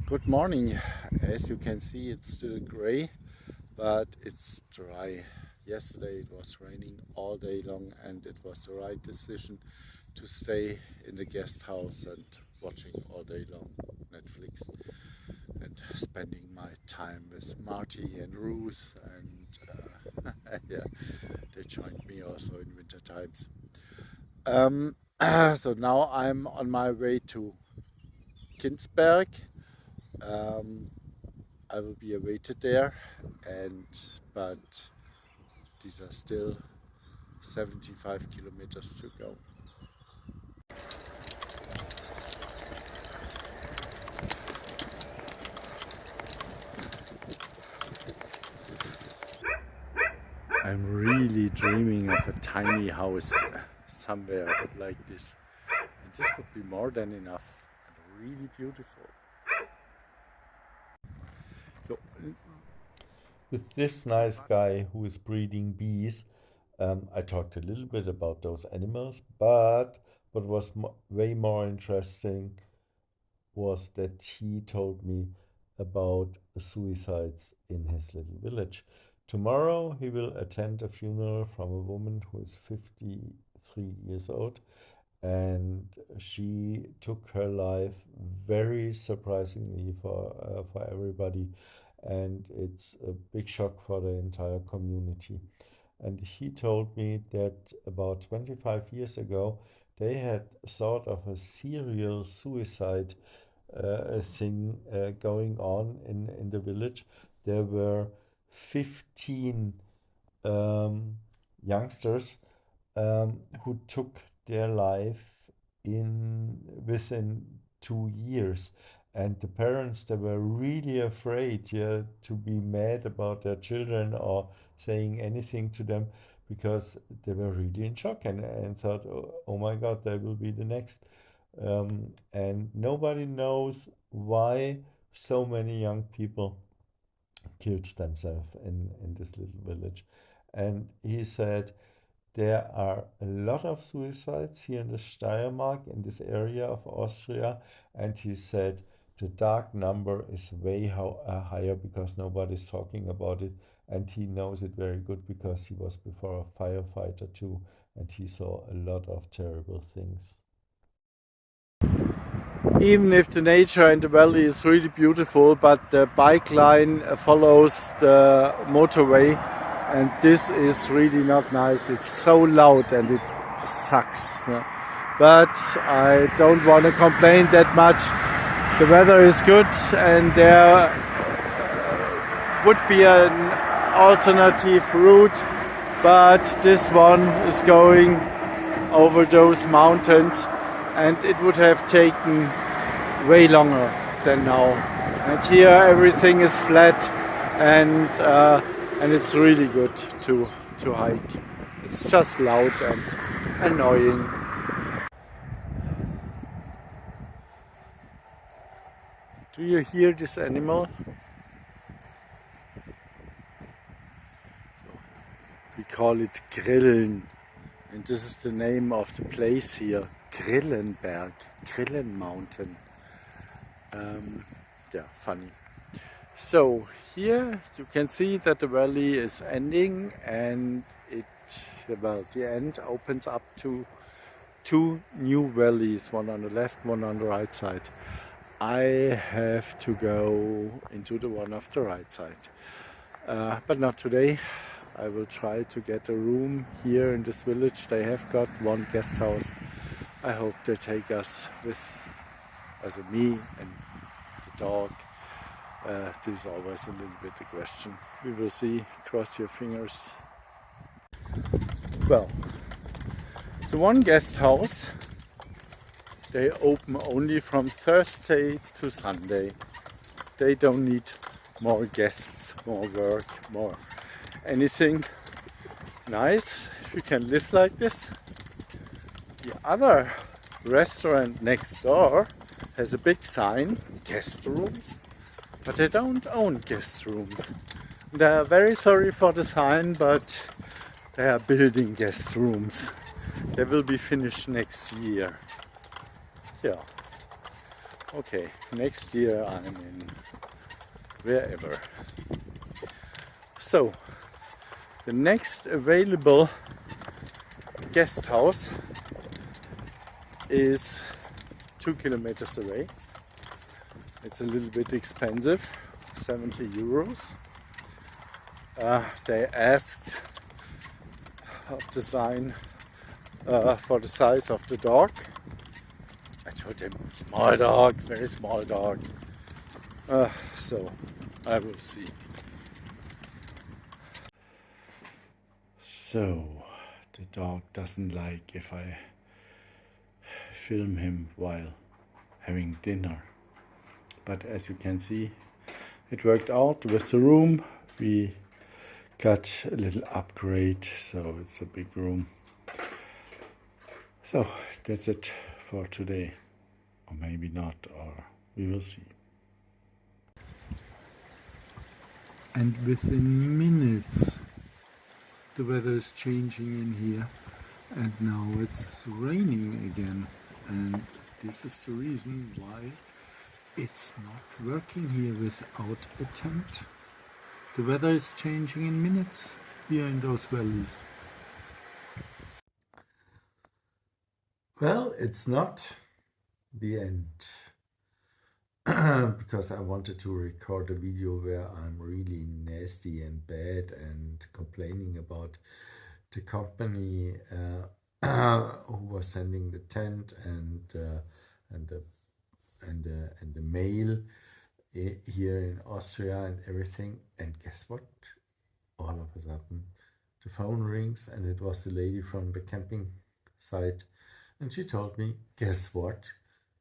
Good morning. As you can see, it's still gray, but it's dry. Yesterday it was raining all day long, and it was the right decision to stay in the guest house and watching all day long Netflix and spending my time with Marty and Ruth, and yeah, they joined me also in winter times. So now I'm on my way to Kinsberg. Um, I will be awaited there, and but these are still 75 kilometers to go. I'm really dreaming of a tiny house somewhere like this, and this would be more than enough and really beautiful. So With this nice guy who is breeding bees, I talked a little bit about those animals, but what was way more interesting was that he told me about suicides in his little village. Tomorrow he will attend a funeral from a woman who is 53 years old, and she took her life very surprisingly for everybody, and it's a big shock for the entire community. And he told me that about 25 years ago they had sort of a serial suicide thing going on in the village. There were 15 um, youngsters who took their life in within 2 years, and the parents, they were really afraid, yeah, to be mad about their children or saying anything to them, because they were really in shock and thought, oh my god, they will be the next. And nobody knows why so many young people killed themselves in this little village. And he said there are a lot of suicides here in the Steiermark, in this area of Austria, and he said the dark number is way higher because nobody's talking about it, and he knows it very good because he was before a firefighter too, and he saw a lot of terrible things. even if the nature in the valley is really beautiful, but the bike line follows the motorway, and this is really not nice. It's so loud and it sucks. Yeah. But I don't want to complain that much. The weather is good, and there would be an alternative route, but this one is going over those mountains, and it would have taken way longer than now. And here everything is flat, and it's really good to hike. It's just loud and annoying. Do you hear this animal? We call it Grillen, and this is the name of the place here, Grillenberg, Grillen Mountain. Yeah, funny. So here you can see that the valley is ending, and the end opens up to two new valleys, one on the left, one on the right side. I have to go into the one of the right side, but not today. I will try to get a room here in this village. They have got one guest house. I hope they take us with, as me and the dog. This is always a little bit a question. We will see. Cross your fingers. Well, the one guest house, they open only from Thursday to Sunday. They don't need more guests, more work, more anything. Nice if you can live like this. The other restaurant next door has a big sign, guest rooms, but they don't own guest rooms. They are very sorry for the sign, but they are building guest rooms. They will be finished next year. Yeah. Okay, next year I'm in wherever. So, the next available guest house is 2 kilometers away. It's a little bit expensive, 70 euros. They asked of the sign for the size of the dog. I told him, small dog, very small dog. So I will see. So the dog doesn't like if I film him while having dinner. But as you can see, it worked out with the room. We got a little upgrade, so it's a big room. So that's it for today. Or maybe not, or we will see. And within minutes the weather is changing in here, and now it's raining again, and this is the reason why it's not working here without a tent. The weather is changing in minutes here in those valleys. Well, it's not the end. Because I wanted to record a video where I'm really nasty and bad and complaining about the company who was sending the tent and the mail here in Austria and everything. And guess what? All of a sudden the phone rings, and it was the lady from the camping site, and she told me, guess what?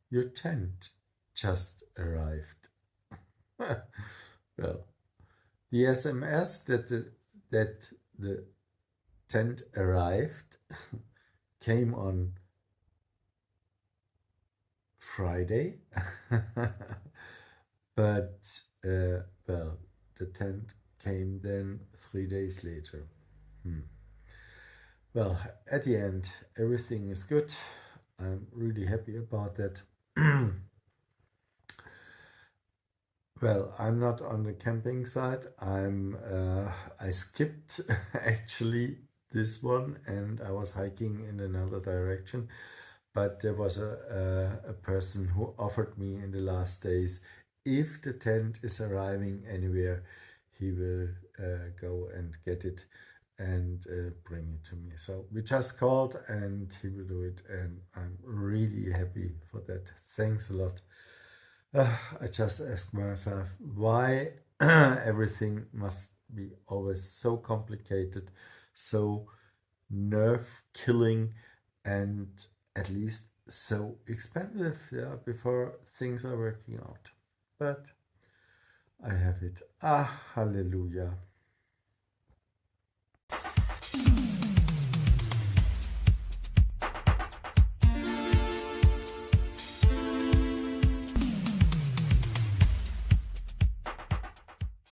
Your tent just arrived. Well, the SMS that the tent arrived came on Friday, but well, the tent came then 3 days later. Well, at the end, everything is good. I'm really happy about that. Well, I'm not on the camping site. I skipped actually this one, and I was hiking in another direction. But there was a person who offered me in the last days, if the tent is arriving anywhere, he will go and get it and bring it to me. So we just called, and he will do it, and I'm really happy for that. Thanks a lot. I just ask myself, why everything must be always so complicated, so nerve killing, and at least so expensive, yeah, before things are working out. But I have it. Hallelujah.